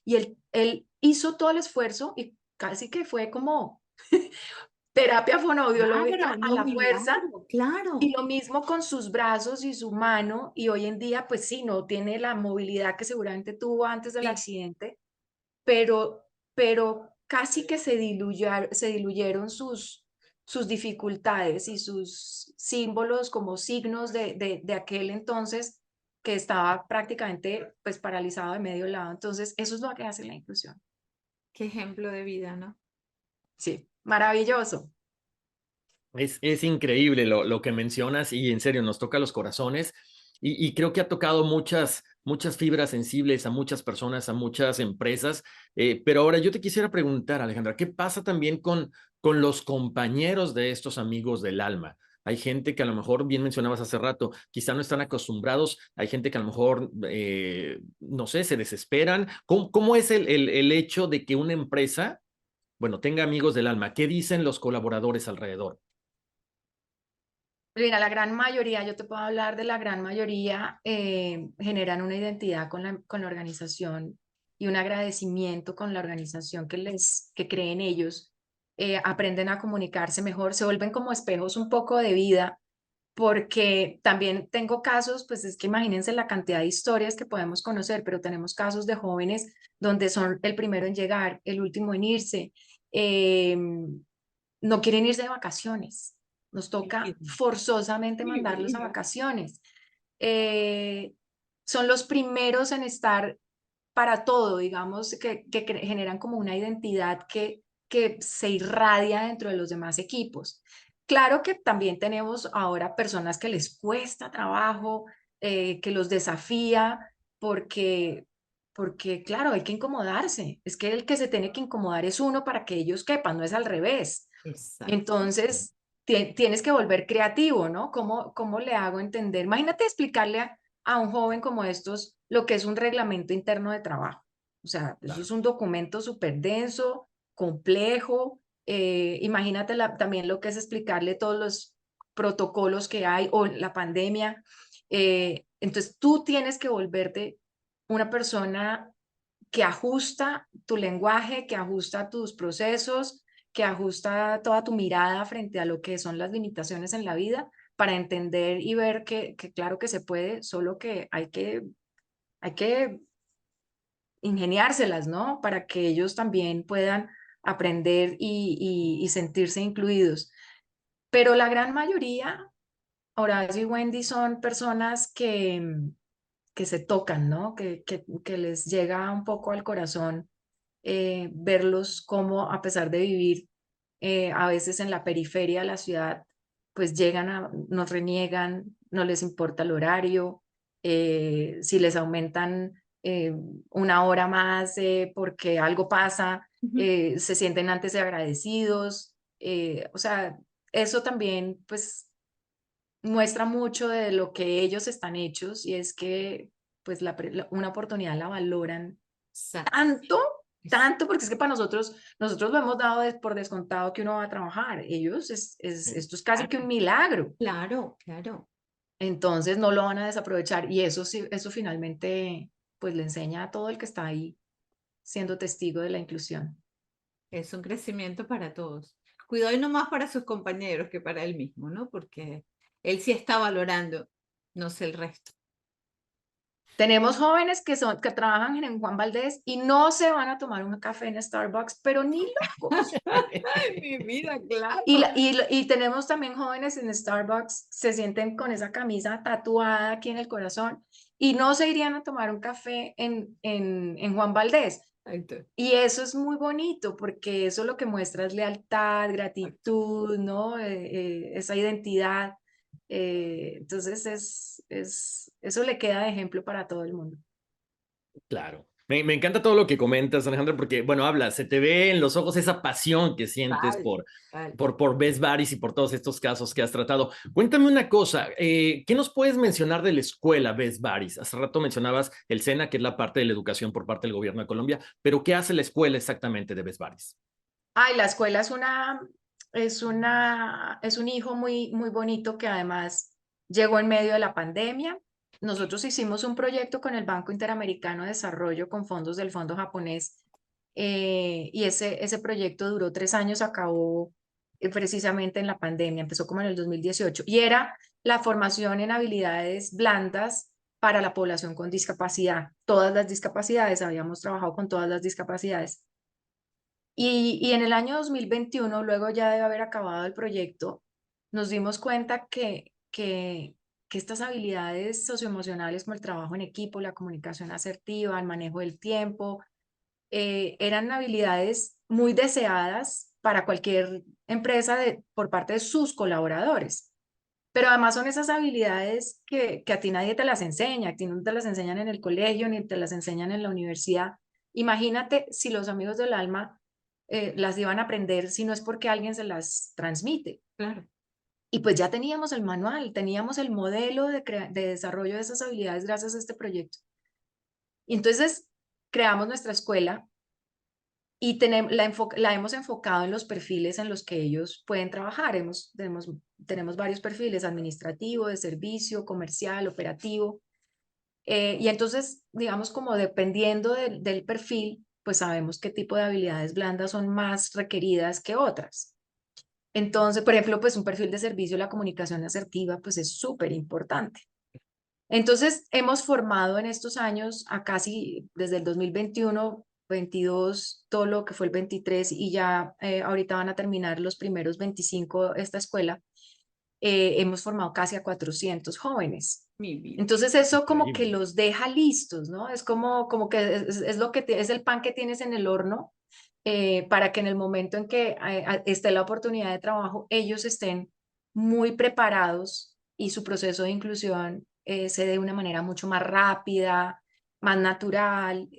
Y él hizo todo el esfuerzo y casi que fue como terapia fonoaudiológica Claro, a no, la fuerza. milagro, Y claro. lo mismo con sus brazos y su mano, y hoy en día, pues sí, no tiene la movilidad que seguramente tuvo antes del Sí. accidente, pero casi que se diluyeron sus dificultades y sus símbolos como signos de aquel entonces, que estaba prácticamente pues paralizado de medio lado. Entonces, eso es lo que hace la inclusión. Qué ejemplo de vida, ¿no? Sí, maravilloso. Es increíble lo que mencionas y en serio nos toca los corazones y creo que ha tocado muchas fibras sensibles a muchas personas, a muchas empresas. Pero ahora yo te quisiera preguntar, Alejandra, ¿qué pasa también con los compañeros de estos amigos del alma? Hay gente que a lo mejor, bien mencionabas hace rato, quizá no están acostumbrados, hay gente que a lo mejor, no sé, se desesperan. ¿Cómo es el hecho de que una empresa, bueno, tenga amigos del alma? ¿Qué dicen los colaboradores alrededor? Mira, la gran mayoría, yo te puedo hablar de la gran mayoría, generan una identidad con la organización y un agradecimiento con la organización que cree en ellos. Aprenden a comunicarse mejor, se vuelven como espejos un poco de vida, porque también tengo casos, pues es que imagínense la cantidad de historias que podemos conocer, pero tenemos casos de jóvenes donde son el primero en llegar, el último en irse, eh, no quieren irse de vacaciones, nos Mi toca vida. forzosamente Mi mandarlos a vida. vacaciones. Son los primeros en estar para todo, digamos, que generan como una identidad que se irradia dentro de los demás equipos. Claro que también tenemos ahora personas que les cuesta trabajo, que los desafía, porque, porque, claro, hay que incomodarse. Es que el que se tiene que incomodar es uno para que ellos quepan, no es al revés. Exacto. Entonces, tienes que volver creativo, ¿no? ¿Cómo le hago entender? Imagínate explicarle a un joven como estos lo que es un reglamento interno de trabajo. O sea, eso Claro. es un documento súper denso, complejo. Imagínate también lo que es explicarle todos los protocolos que hay o la pandemia. Entonces, tú tienes que volverte una persona que ajusta tu lenguaje, que ajusta tus procesos, que ajusta toda tu mirada frente a lo que son las limitaciones en la vida para entender y ver que claro que se puede, solo que hay que ingeniárselas, ¿no? Para que ellos también puedan aprender y sentirse incluidos. Pero la gran mayoría, Horacio y Wendy, son personas que se tocan, ¿no? Que les llega un poco al corazón verlos como a pesar de vivir a veces en la periferia de la ciudad, pues nos reniegan, no les importa el horario, si les aumentan una hora más porque algo pasa, Ujú. se sienten antes de agradecidos, o sea, eso también pues muestra mucho de lo que ellos están hechos y es que pues una oportunidad la valoran Exacto. tanto, Es- tanto, porque es que para nosotros lo hemos dado por descontado que uno va a trabajar. Ellos, esto es casi que un milagro. Claro, claro. Entonces no lo van a desaprovechar y eso sí, eso finalmente pues le enseña a todo el que está ahí siendo testigo de la inclusión. Es un crecimiento para todos. Cuidado y no más para sus compañeros que para él mismo, ¿no? Porque él sí está valorando, no sé el resto. Tenemos jóvenes que trabajan en Juan Valdez y no se van a tomar un café en Starbucks, pero ni locos. Mi vida, claro. Y tenemos también jóvenes en Starbucks, se sienten con esa camisa tatuada aquí en el corazón y no se irían a tomar un café en Juan Valdez. Exacto. Y eso es muy bonito porque eso lo que muestra es lealtad, gratitud, ¿no? Esa identidad. Entonces eso le queda de ejemplo para todo el mundo. Claro. Me encanta todo lo que comentas, Alejandra, porque, bueno, hablas, se te ve en los ojos esa pasión que sientes Vale, vale. por Best Buddies y por todos estos casos que has tratado. Cuéntame una cosa, ¿qué nos puedes mencionar de la escuela Best Buddies? Hace rato mencionabas el SENA, que es la parte de la educación por parte del gobierno de Colombia, pero ¿qué hace la escuela exactamente de Best Buddies? Ay, la escuela es un hijo muy, muy bonito que además llegó en medio de la pandemia. Nosotros hicimos un proyecto con el Banco Interamericano de Desarrollo con fondos del Fondo Japonés y ese proyecto duró 3 años, acabó precisamente en la pandemia, empezó como en el 2018 y era la formación en habilidades blandas para la población con discapacidad. Todas las discapacidades, habíamos trabajado con todas las discapacidades. Y en el año 2021, luego ya de haber acabado el proyecto, nos dimos cuenta que que estas habilidades socioemocionales como el trabajo en equipo, la comunicación asertiva, el manejo del tiempo, eran habilidades muy deseadas para cualquier empresa por parte de sus colaboradores. Pero además son esas habilidades que a ti nadie te las enseña, a ti no te las enseñan en el colegio ni te las enseñan en la universidad. Imagínate si los amigos del alma las iban a aprender si no es porque alguien se las transmite. Claro. Y pues ya teníamos el manual, teníamos el modelo de desarrollo de esas habilidades gracias a este proyecto. Y entonces creamos nuestra escuela y la hemos enfocado en los perfiles en los que ellos pueden trabajar. Tenemos varios perfiles: administrativo, de servicio, comercial, operativo. Y entonces, digamos, como dependiendo del perfil, pues sabemos qué tipo de habilidades blandas son más requeridas que otras. Entonces, por ejemplo, pues un perfil de servicio, la comunicación asertiva, pues es súper importante. Entonces, hemos formado en estos años a casi desde el 2021, 22, todo lo que fue el 23 y ya ahorita van a terminar los primeros 25 esta escuela. Hemos formado casi a 400 jóvenes. Mi vida. Entonces eso como que Increíble. los deja listos, ¿no? Es como que es lo que es el pan que tienes en el horno para que en el momento en que esté la oportunidad de trabajo, ellos estén muy preparados y su proceso de inclusión se dé de una manera mucho más rápida, más natural,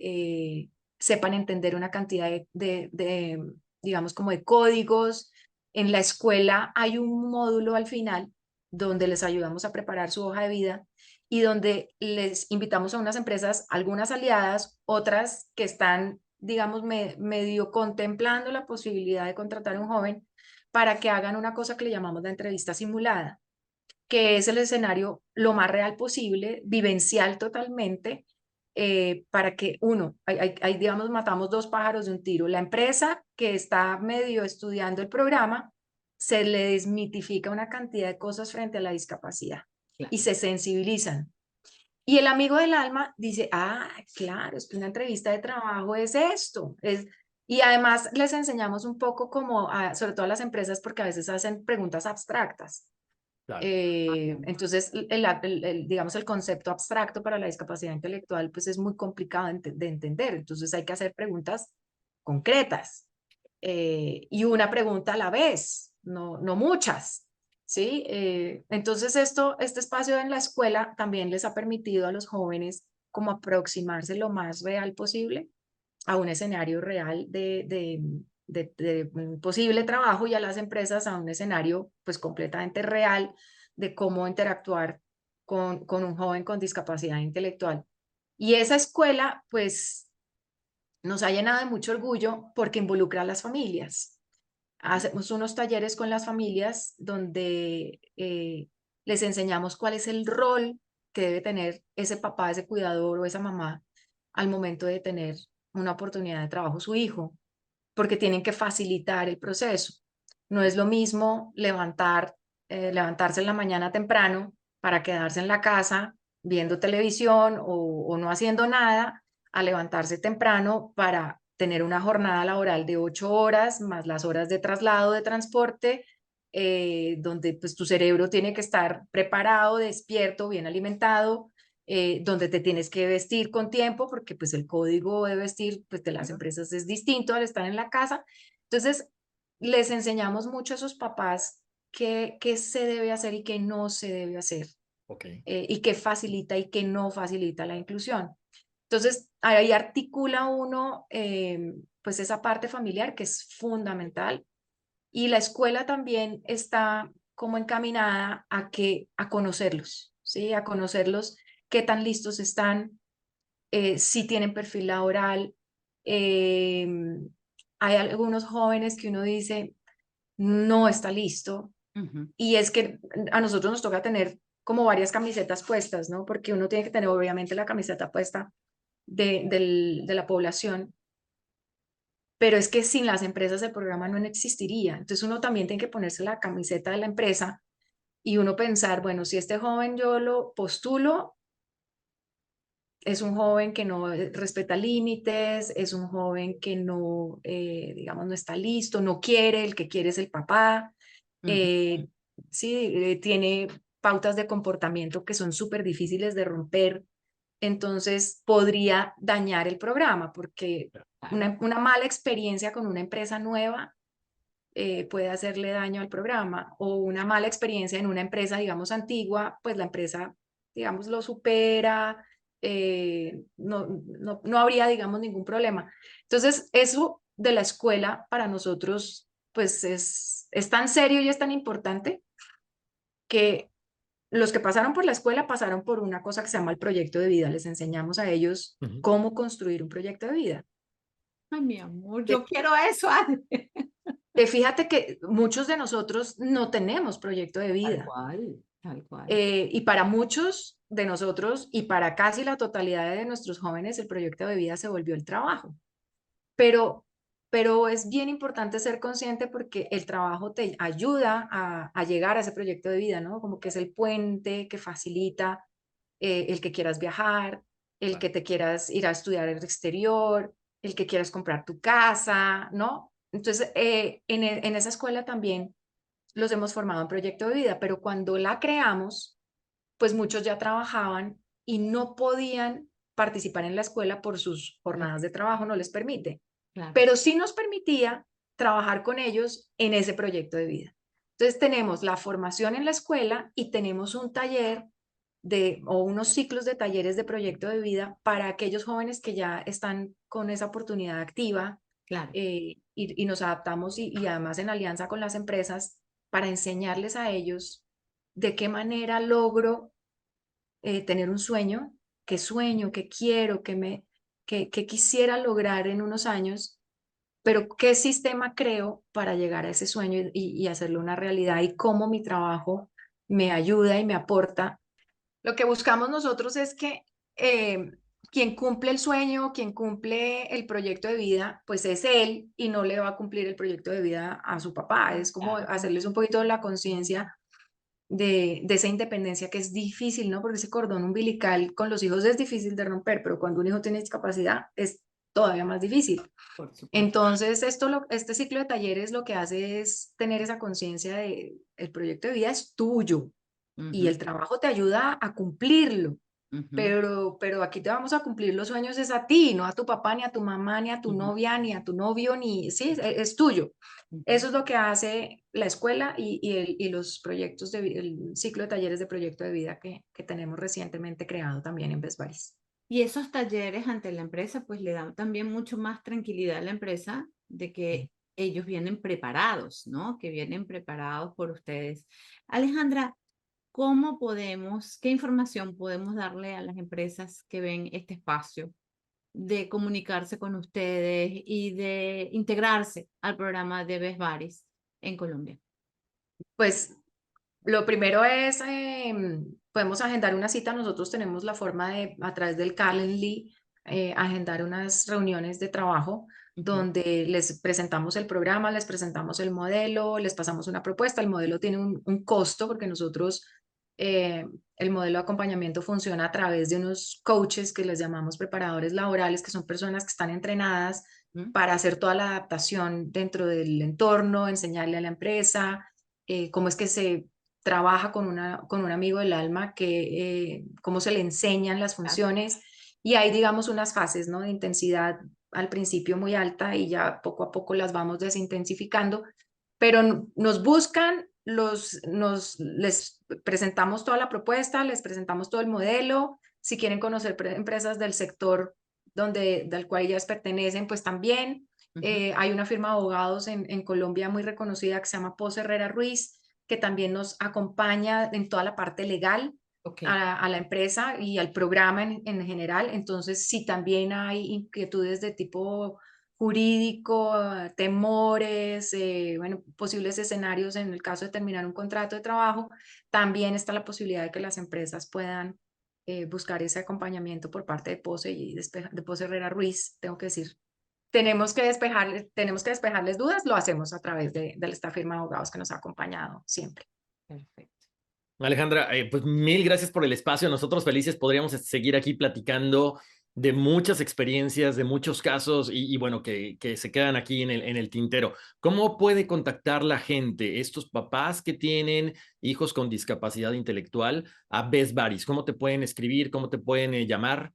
sepan entender una cantidad digamos, como de códigos. En la escuela hay un módulo al final donde les ayudamos a preparar su hoja de vida y donde les invitamos a unas empresas, algunas aliadas, otras que están, digamos, medio contemplando la posibilidad de contratar a un joven para que hagan una cosa que le llamamos la entrevista simulada, que es el escenario lo más real posible, vivencial totalmente, para que digamos, matamos dos pájaros de un tiro. La empresa que está medio estudiando el programa, se le desmitifica una cantidad de cosas frente a la discapacidad y se sensibilizan. Y el amigo del alma dice, claro, es que una entrevista de trabajo es esto. Y además les enseñamos un poco como, sobre todo a las empresas, porque a veces hacen preguntas abstractas. Claro. Entonces, digamos, el concepto abstracto para la discapacidad intelectual, pues es muy complicado de entender. Entonces hay que hacer preguntas concretas y una pregunta a la vez, no muchas. ¿Sí? Entonces este espacio en la escuela también les ha permitido a los jóvenes como aproximarse lo más real posible a un escenario real de posible trabajo y a las empresas a un escenario pues completamente real de cómo interactuar con un joven con discapacidad intelectual. Y esa escuela pues nos ha llenado de mucho orgullo porque involucra a las familias. Hacemos unos talleres con las familias donde les enseñamos cuál es el rol que debe tener ese papá, ese cuidador o esa mamá al momento de tener una oportunidad de trabajo su hijo, porque tienen que facilitar el proceso. No es lo mismo levantarse en la mañana temprano para quedarse en la casa viendo televisión o no haciendo nada, a levantarse temprano para tener una jornada laboral de 8 horas, más las horas de traslado, de transporte, donde pues tu cerebro tiene que estar preparado, despierto, bien alimentado, donde te tienes que vestir con tiempo, porque pues el código de vestir pues, de las empresas es distinto al estar en la casa. Entonces, les enseñamos mucho a esos papás qué se debe hacer y qué no se debe hacer, Ok. y qué facilita y qué no facilita la inclusión. Entonces, ahí articula uno pues esa parte familiar que es fundamental y la escuela también está como encaminada a conocerlos, ¿sí? A conocerlos, qué tan listos están, si tienen perfil laboral. eh, Hay algunos jóvenes que uno dice, no está listo, y es que a nosotros nos toca tener como varias camisetas puestas, ¿no? Porque uno tiene que tener obviamente la camiseta puesta de la población, pero es que sin las empresas el programa no existiría. Entonces uno también tiene que ponerse la camiseta de la empresa y uno pensar, bueno, si este joven yo lo postulo, es un joven que no respeta límites, es un joven que no, digamos, no está listo, no quiere, el que quiere es el papá, sí, tiene pautas de comportamiento que son súper difíciles de romper, entonces podría dañar el programa, porque una mala experiencia con una empresa nueva puede hacerle daño al programa, o una mala experiencia en una empresa, digamos, antigua, pues la empresa, digamos, lo supera, no habría, digamos, ningún problema. Entonces, eso de la escuela para nosotros, pues es tan serio y es tan importante que los que pasaron por la escuela pasaron por una cosa que se llama el proyecto de vida. Les enseñamos a ellos cómo construir un proyecto de vida. Ay, mi amor, yo quiero eso, Adri. Fíjate que muchos de nosotros no tenemos proyecto de vida. Tal cual, tal cual. Y para muchos de nosotros y para casi la totalidad de nuestros jóvenes, el proyecto de vida se volvió el trabajo. Pero es bien importante ser consciente porque el trabajo te ayuda a llegar a ese proyecto de vida, ¿no? Como que es el puente que facilita el que quieras viajar, el que te quieras ir a estudiar al exterior, el que quieras comprar tu casa, ¿no? Entonces, en esa escuela también los hemos formado en proyecto de vida, pero cuando la creamos, pues muchos ya trabajaban y no podían participar en la escuela por sus jornadas de trabajo, no les permite. Claro. Pero sí nos permitía trabajar con ellos en ese proyecto de vida. Entonces tenemos la formación en la escuela y tenemos un taller o unos ciclos de talleres de proyecto de vida para aquellos jóvenes que ya están con esa oportunidad activa. Claro. Y nos adaptamos y además en alianza con las empresas para enseñarles a ellos de qué manera logro tener un sueño, qué quiero, qué quisiera lograr en unos años, pero qué sistema creo para llegar a ese sueño y hacerlo una realidad y cómo mi trabajo me ayuda y me aporta. Lo que buscamos nosotros es que quien cumple el sueño, quien cumple el proyecto de vida, pues es él y no le va a cumplir el proyecto de vida a su papá. Es como hacerles un poquito la conciencia de esa independencia que es difícil, ¿no? Porque ese cordón umbilical con los hijos es difícil de romper, pero cuando un hijo tiene discapacidad es todavía más difícil. Por supuesto. Entonces, este ciclo de talleres lo que hace es tener esa conciencia de el proyecto de vida es tuyo y el trabajo te ayuda a cumplirlo. Pero aquí te vamos a cumplir los sueños es a ti, no a tu papá, ni a tu mamá, ni a tu novia, ni a tu novio, ni, sí, es tuyo. Eso es lo que hace la escuela y los proyectos, el ciclo de talleres de proyecto de vida que tenemos recientemente creado también en Best Buddies. Y esos talleres ante la empresa, pues le dan también mucho más tranquilidad a la empresa de que ellos vienen preparados, ¿no? Que vienen preparados por ustedes. Alejandra, qué información podemos darle a las empresas que ven este espacio de comunicarse con ustedes y de integrarse al programa de Best Buddies en Colombia? Pues lo primero es, podemos agendar una cita. Nosotros tenemos la forma de, a través del Calendly, agendar unas reuniones de trabajo donde les presentamos el programa, les presentamos el modelo, les pasamos una propuesta. El modelo tiene un costo porque nosotros, el modelo de acompañamiento funciona a través de unos coaches que les llamamos preparadores laborales, que son personas que están entrenadas para hacer toda la adaptación dentro del entorno, enseñarle a la empresa cómo es que se trabaja con un amigo del alma, cómo se le enseñan las funciones. Y hay, digamos, unas fases, ¿no? De intensidad al principio muy alta y ya poco a poco las vamos desintensificando, pero nos buscan, les presentamos toda la propuesta, les presentamos todo el modelo. Si quieren conocer empresas del sector del cual ellas pertenecen, pues también. Hay una firma de abogados en Colombia muy reconocida que se llama Pose Herrera Ruiz, que también nos acompaña en toda la parte legal a la empresa y al programa en general. Entonces, si también hay inquietudes de tipo jurídico, temores, bueno, posibles escenarios en el caso de terminar un contrato de trabajo, también está la posibilidad de que las empresas puedan buscar ese acompañamiento por parte de Pose y de Pose Herrera Ruiz, tengo que decir. Tenemos que despejarles dudas, lo hacemos a través de esta firma de abogados que nos ha acompañado siempre. Perfecto. Alejandra, pues mil gracias por el espacio. Nosotros felices podríamos seguir aquí platicando de muchas experiencias, de muchos casos y bueno, que se quedan aquí en el tintero. ¿Cómo puede contactar la gente, estos papás que tienen hijos con discapacidad intelectual, a Best Buddies? ¿Cómo te pueden escribir? ¿Cómo te pueden llamar?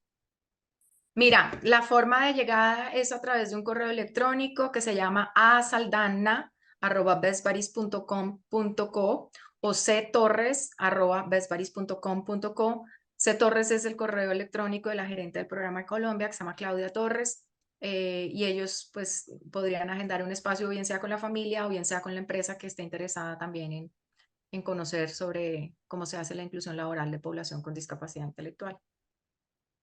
Mira, la forma de llegada es a través de un correo electrónico que se llama asaldanna@bestbuddies.com.co o ctorres@bestbuddies.com.co. Ctorres es el correo electrónico de la gerente del programa de Colombia, que se llama Claudia Torres, y ellos pues podrían agendar un espacio, bien sea con la familia o bien sea con la empresa que esté interesada también en conocer sobre cómo se hace la inclusión laboral de población con discapacidad intelectual.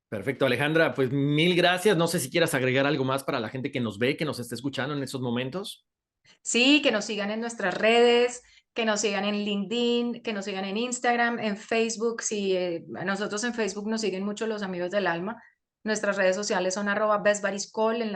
Perfecto, Alejandra, pues mil gracias. No sé si quieras agregar algo más para la gente que nos ve, que nos esté escuchando en estos momentos. Sí, que nos sigan en nuestras redes, que nos sigan en LinkedIn, que nos sigan en Instagram, en Facebook. Si a nosotros en Facebook nos siguen mucho los amigos del alma. Nuestras redes sociales son @bestbuddiescall en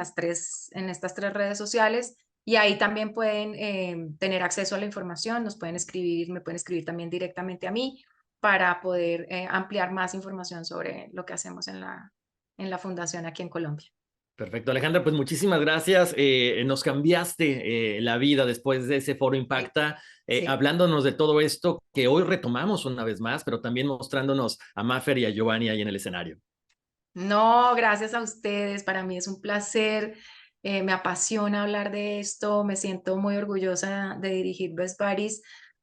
estas tres redes sociales. Y ahí también pueden tener acceso a la información, nos pueden escribir, me pueden escribir también directamente a mí para poder ampliar más información sobre lo que hacemos en la fundación aquí en Colombia. Perfecto, Alejandra, pues muchísimas gracias. Nos cambiaste la vida después de ese Foro Sí, Impacta, sí. hablándonos de todo esto que hoy retomamos una vez más, pero también mostrándonos a Mafer y a Giovanni ahí en el escenario. No, gracias a ustedes. Para mí es un placer. Me apasiona hablar de esto. Me siento muy orgullosa de dirigir Best Buddies,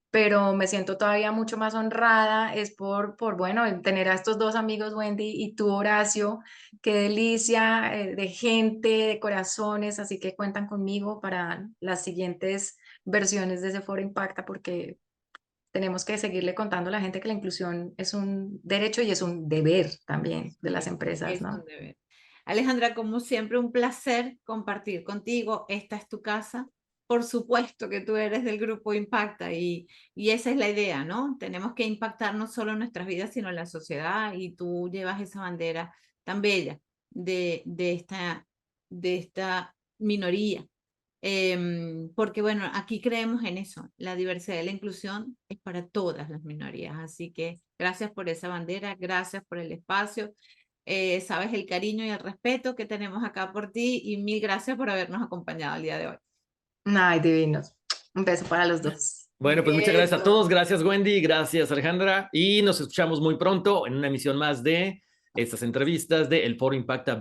pero me siento todavía mucho más honrada. Es bueno, el tener a estos dos amigos, Wendy y tú, Horacio. Qué delicia de gente, de corazones. Así que cuentan conmigo para las siguientes versiones de ese Foro Impacta, porque tenemos que seguirle contando a la gente que la inclusión es un derecho y es un deber también de las empresas, Es ¿no? un deber. Alejandra, como siempre, un placer compartir contigo. Esta es tu casa. Por supuesto que tú eres del grupo Impacta y esa es la idea, ¿no? Tenemos que impactar no solo en nuestras vidas, sino en la sociedad y tú llevas esa bandera tan bella de esta minoría. Porque bueno, aquí creemos en eso, la diversidad y la inclusión es para todas las minorías, así que gracias por esa bandera, gracias por el espacio, sabes el cariño y el respeto que tenemos acá por ti y mil gracias por habernos acompañado el día de hoy. Ay, divinos. Un beso para los dos. Bueno, pues muchas gracias a Besos. todos. Gracias, Wendy. Gracias, Alejandra. Y nos escuchamos muy pronto en una emisión más de estas entrevistas de El Foro Impacta.